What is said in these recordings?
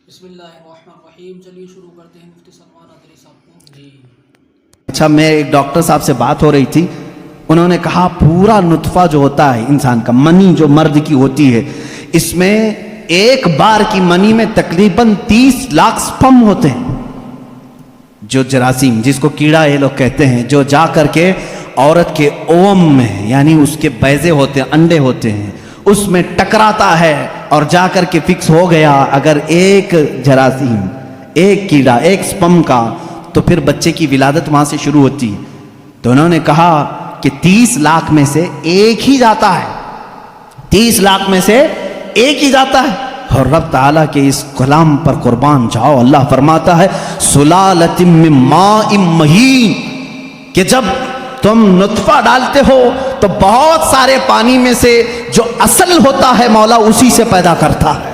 بسم اللہ الرحمن الرحیم. چلیے شروع کرتے ہیں مفتی سلمان ادری صاحب کو. جی اچھا، میں ایک ڈاکٹر صاحب سے بات ہو رہی تھی. انہوں نے کہا پورا نطفہ جو ہوتا ہے انسان کا، منی جو مرد کی ہوتی ہے، اس میں ایک بار کی منی میں تقریباً 30 لاکھ سپم ہوتے ہیں. جو جراثیم، جس کو کیڑا یہ لوگ کہتے ہیں، جو جا کر کے عورت کے اوم میں، یعنی اس کے بیضے ہوتے ہیں، انڈے ہوتے ہیں، اس میں ٹکراتا ہے اور جا کر کے فکس ہو گیا اگر ایک جراثیم، ایک کیڑا، ایک سپم کا، تو پھر بچے کی ولادت وہاں سے شروع ہوتی ہے. تو انہوں نے کہا کہ 30 لاکھ میں سے ایک ہی جاتا ہے، 30 لاکھ میں سے ایک ہی جاتا ہے. اور رب تعالیٰ کے اس کلام پر قربان جاؤ، اللہ فرماتا ہے سلالۃ من ماء مہین، کہ جب تم نطفہ ڈالتے ہو تو بہت سارے پانی میں سے جو اصل ہوتا ہے مولا اسی سے پیدا کرتا ہے.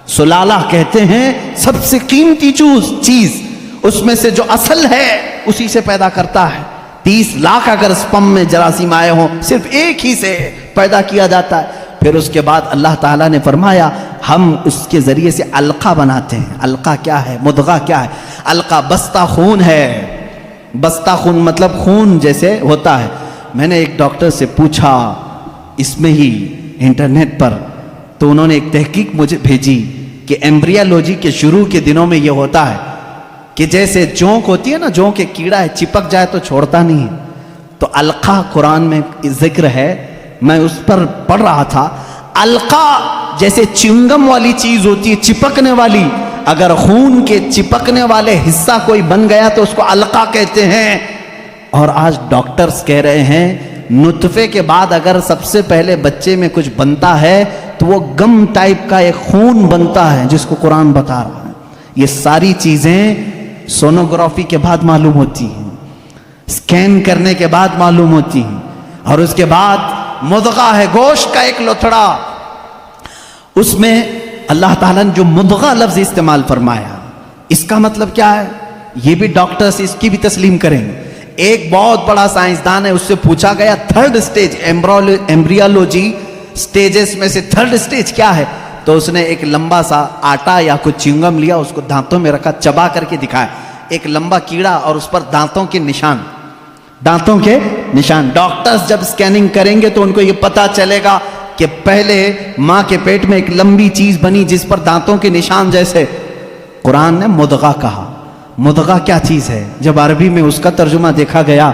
سلالہ کہتے ہیں سب سے قیمتی چیز، اس میں سے جو اصل ہے اسی سے پیدا کرتا ہے. 30 لاکھ اگر سپم میں جراثیم آئے ہوں، صرف ایک ہی سے پیدا کیا جاتا ہے. پھر اس کے بعد اللہ تعالیٰ نے فرمایا ہم اس کے ذریعے سے علقہ بناتے ہیں. علقہ کیا ہے؟ مضغہ کیا ہے؟ علقہ بستہ خون ہے. بستہ خون مطلب خون جیسے ہوتا ہے. میں نے ایک ڈاکٹر سے پوچھا اس میں ہی انٹرنیٹ پر، تو انہوں نے ایک تحقیق مجھے بھیجی کہ ایمبریالوجی کے شروع کے دنوں میں یہ ہوتا ہے کہ جیسے جونک ہوتی ہے نا، جونک ایک کیڑا ہے، چپک جائے تو چھوڑتا نہیں ہے. تو علقہ قرآن میں ذکر ہے، میں اس پر پڑھ رہا تھا. علقہ جیسے چنگم والی چیز ہوتی ہے، چپکنے والی، اگر خون کے چپکنے والے حصہ کوئی بن گیا تو اس کو علقہ کہتے ہیں. اور آج ڈاکٹرز کہہ رہے ہیں نطفے کے بعد اگر سب سے پہلے بچے میں کچھ بنتا ہے تو وہ گم ٹائپ کا ایک خون بنتا ہے جس کو قرآن بتا رہا ہے. یہ ساری چیزیں سونوگرافی کے بعد معلوم ہوتی ہیں، سکین کرنے کے بعد معلوم ہوتی ہیں. اور اس کے بعد مضغہ ہے، گوشت کا ایک لوتھڑا. اس میں اللہ تعالیٰ نے جو مضغہ لفظ استعمال فرمایا، اس کا مطلب کیا ہے؟ یہ بھی ڈاکٹرز اس کی بھی تسلیم کریں گے. ایک بہت بڑا سائنسدان ہے، اس سے پوچھا گیا تھرڈ سٹیج ایمبریالوجی سٹیجز میں سے تھرڈ سٹیج کیا ہے؟ تو اس نے ایک لمبا سا آٹا یا کچھ چنگم لیا، اس کو دانتوں میں رکھا، چبا کر کے دکھایا. ایک لمبا کیڑا اور اس پر دانتوں کے نشان، دانتوں کے نشان. ڈاکٹرز جب سکیننگ کریں گے تو ان کو یہ پتا چلے گا کہ پہلے ماں کے پیٹ میں ایک لمبی چیز بنی جس پر دانتوں کے نشان جیسے. قرآن نے مضغہ کہا. مضغہ کیا چیز ہے؟ جب عربی میں اس کا ترجمہ دیکھا گیا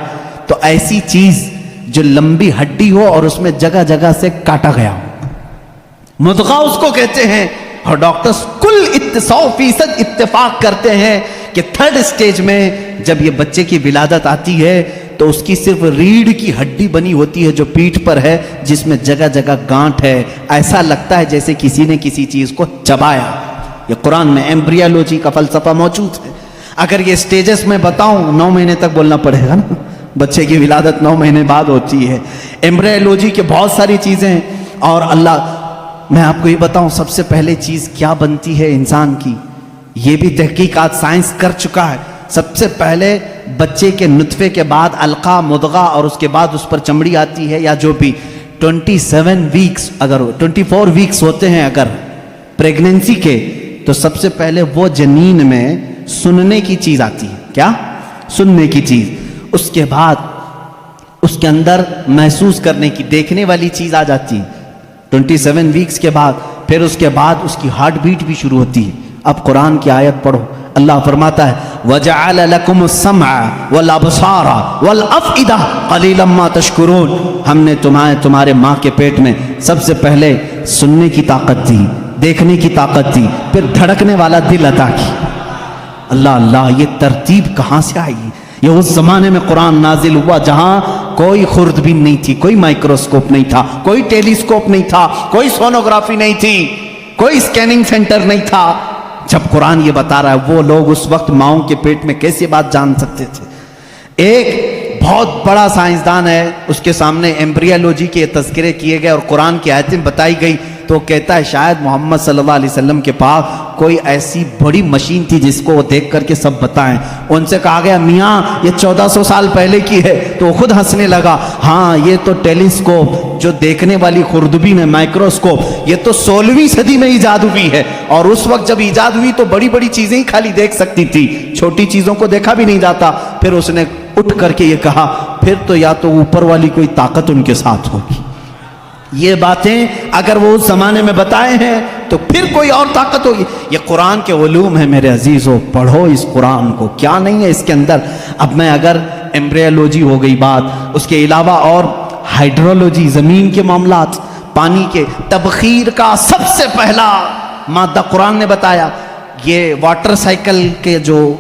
تو ایسی چیز جو لمبی ہڈی ہو اور اس میں جگہ جگہ سے کاٹا گیا ہو، مضغہ اس کو کہتے ہیں. اور ڈاکٹرز کل 100% اتفاق کرتے ہیں کہ تھرڈ سٹیج میں جب یہ بچے کی ولادت آتی ہے تو اس کی صرف ریڑھ کی ہڈی بنی ہوتی ہے جو پیٹھ پر ہے، جس میں جگہ جگہ گانٹھ ہے. ایسا لگتا ہے جیسے کسی نے کسی چیز کو چبایا. یہ قرآن میں ایمبریالوجی کا فلسفہ موجود ہے. اگر یہ سٹیجز میں بتاؤں 9 مہینے تک بولنا پڑے گا نا، بچے کی ولادت 9 مہینے بعد ہوتی ہے. ایمبریالوجی کے بہت ساری چیزیں ہیں. اور اللہ، میں آپ کو یہ بتاؤں سب سے پہلے چیز کیا بنتی ہے انسان کی، یہ بھی تحقیقات سائنس کر چکا ہے. سب سے پہلے بچے کے نطفے کے بعد علقہ، مضغہ، اور اس کے بعد اس پر چمڑی آتی ہے، یا جو بھی 27 ویکس، اگر 24 ویکس ہوتے ہیں اگر پریگننسی کے، تو سب سے پہلے وہ جنین میں سننے کی چیز آتی ہے. کیا؟ سننے کی چیز. اس کے بعد اس کے اندر محسوس کرنے کی، دیکھنے والی چیز آ جاتی ہے 27 ویکس کے بعد. پھر اس کے بعد اس کی ہارٹ بیٹ بھی شروع ہوتی ہے. اب قرآن کی آیت پڑھو. اللہ فرماتا ہے وَجَعَلَ لَكُمُ السَّمْعَ وَالْأَبْصَارَ وَالْأَفْئِدَةَ قَلِيلًا مَا تَشْكُرُونَ. ہم نے تمہارے ماں کے پیٹ میں سب سے پہلے سننے کی طاقت دی، دیکھنے کی طاقت دی، پھر دھڑکنے والا دل عطا کی. اللہ اللہ، یہ ترتیب کہاں سے آئی؟ یہ اس زمانے میں قرآن نازل ہوا جہاں کوئی خوردبین نہیں تھی، کوئی مائکروسکوپ نہیں تھا، کوئی ٹیلیسکوپ نہیں تھا، کوئی سونوگرافی نہیں تھی، کوئی سکیننگ سینٹر نہیں تھا. جب قرآن یہ بتا رہا ہے وہ لوگ اس وقت ماؤں کے پیٹ میں کیسے بات جان سکتے تھے؟ ایک بہت بڑا سائنسدان ہے, اس کے سامنے ایمبریولوجی کے تذکرے کیے گئے اور قرآن کی آیتیں بتائی گئی, تو کہتا ہے شاید محمد صلی اللہ علیہ وسلم کے پاس کوئی ایسی بڑی مشین تھی جس کو وہ دیکھ کر کے سب بتائیں. ان سے کہا گیا میاں یہ 1400 سال پہلے کی ہے, تو وہ خود ہنسنے لگا, ہاں یہ تو ٹیلیسکوپ جو دیکھنے والی خوردبین ہے, مائکروسکوپ, یہ تو 16ویں صدی میں ایجاد ہوئی ہے, اور اس وقت جب ایجاد ہوئی تو بڑی بڑی چیزیں ہی خالی دیکھ سکتی تھی, چھوٹی چیزوں کو دیکھا بھی نہیں جاتا. پھر اس نے اٹھ کر کے یہ کہا پھر تو یا تو اوپر والی کوئی طاقت ان کے ساتھ ہوگی. یہ باتیں اگر وہ اس زمانے میں بتائے ہیں تو پھر کوئی اور طاقت ہوگی. یہ قرآن کے علوم ہیں میرے عزیزو, پڑھو اس قرآن کو, کیا نہیں ہے اس کے اندر. اب میں اگر ایمبریولوجی ہو گئی بات, اس کے علاوہ اور ہائیڈرولوجی, زمین کے معاملات, پانی کے تبخیر کا سب سے پہلا مادہ قرآن نے بتایا. یہ واٹر سائیکل کے جو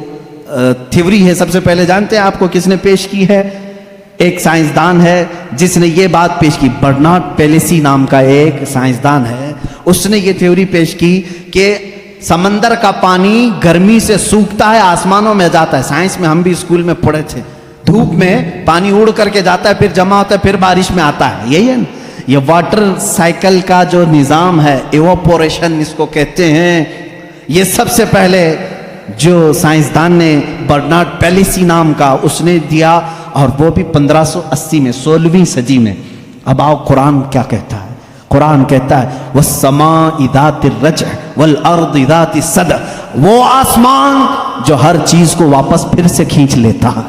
تھیوری ہے سب سے پہلے جانتے ہیں آپ کو کس نے پیش کی ہے؟ ایک سائنسدان ہے جس نے یہ بات پیش کی, برنارڈ پیلیسی نام کا ایک سائنسدان ہے, اس نے یہ تھیوری پیش کی کہ سمندر کا پانی گرمی سے سوکھتا ہے, آسمانوں میں جاتا ہے. سائنس میں ہم بھی اسکول میں پڑھے تھے, دھوپ میں پانی اڑ کر کے جاتا ہے, پھر جمع ہوتا ہے, پھر بارش میں آتا ہے. یہی ہے نا یہ واٹر سائیکل کا جو نظام ہے, ایواپوریشن اس کو کہتے ہیں. یہ سب سے پہلے جو سائنسدان نے برنارڈ پیلیسی نام کا اس نے دیا, اور وہ بھی 1580 میں, 16ویں صدی میں. اب آؤ قرآن کیا کہتا ہے. قرآن کہتا ہے وَالسَّمَاءِ ذَاتِ الرَّجْعِ وَالْأَرْضِ ذَاتِ الصَّدْعِ, وہ آسمان جو ہر چیز کو واپس پھر سے کھینچ لیتا ہے.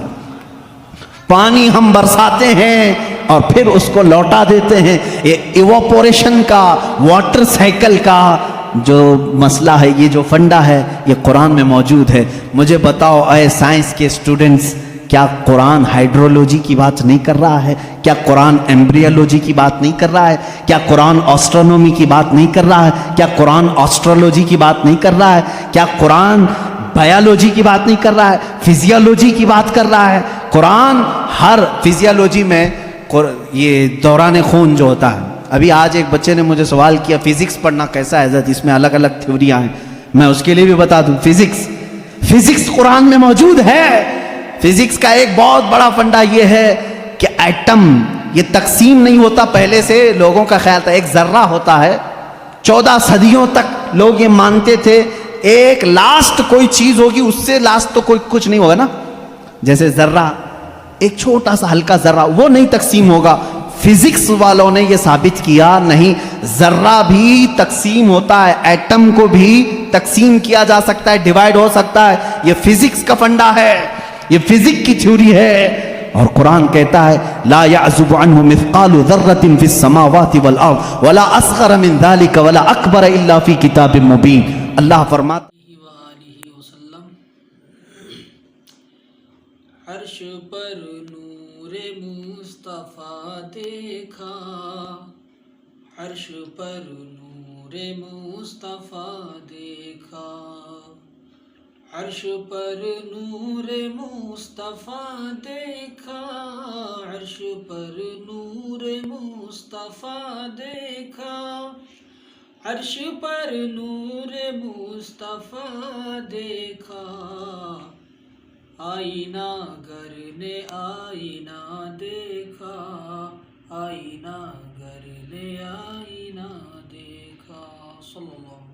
پانی ہم برساتے ہیں اور پھر اس کو لوٹا دیتے ہیں. ایواپوریشن کا, واٹر سائیکل کا جو مسئلہ ہے, یہ جو فنڈا ہے, یہ قرآن میں موجود ہے. مجھے بتاؤ اے سائنس کے اسٹوڈنٹس, کیا قرآن ہائیڈرولوجی کی بات نہیں کر رہا ہے؟ کیا قرآن ایمبریولوجی کی بات نہیں کر رہا ہے؟ کیا قرآن آسٹرونومی کی بات نہیں کر رہا ہے؟ کیا قرآن آسٹرولوجی کی بات نہیں کر رہا ہے؟ کیا قرآن بایولوجی کی بات نہیں کر رہا ہے؟ فزیولوجی کی بات کر رہا ہے. قرآن ہر فزیولوجی میں یہ دوران خون جو ہوتا ہے, ابھی آج ایک بچے نے مجھے سوال کیا فزکس پڑھنا کیسا ہے حضرت, اس میں الگ الگ تھیوریاں ہیں. میں اس کے لیے بھی بتا دوں, فزکس قرآن میں موجود ہے. فزکس کا ایک بہت بڑا فنڈا یہ ہے کہ ایٹم یہ تقسیم نہیں ہوتا. پہلے سے لوگوں کا خیال تھا ایک ذرہ ہوتا ہے, 14 صدیوں تک لوگ یہ مانتے تھے ایک لاسٹ کوئی چیز ہوگی, اس سے لاسٹ تو کوئی کچھ نہیں ہوگا نا. جیسے ذرہ, ایک چھوٹا سا ہلکا ذرہ, وہ نہیں تقسیم ہوگا. فزکس والوں نے یہ ثابت کیا نہیں, ذرہ بھی تقسیم ہوتا ہے, ایٹم کو بھی تقسیم کیا جا سکتا ہے, ڈیوائیڈ ہو سکتا ہے. یہ فزکس کا فنڈا ہے, یہ فزکس کی تھیوری ہے. اور قرآن کہتا ہے لا يعزب عنه مثقال ذرة في السماوات والارض ولا اصغر من ذلك ولا اکبر الا في کتاب مبین. اللہ فرماتا وآلہ وسلم, عرش پر نور مصطفیٰ دیکھا, عرش پر نور مصطفیٰ دیکھا, عرش پر نور مصطفیٰ دیکھا, عرش پر نور مصطفیٰ دیکھا, عرش پر نور مصطفیٰ دیکھا. آئینہ گر نے آئینہ دیکھا, آئینہ گر نے آئینہ دیکھا. صلی اللہ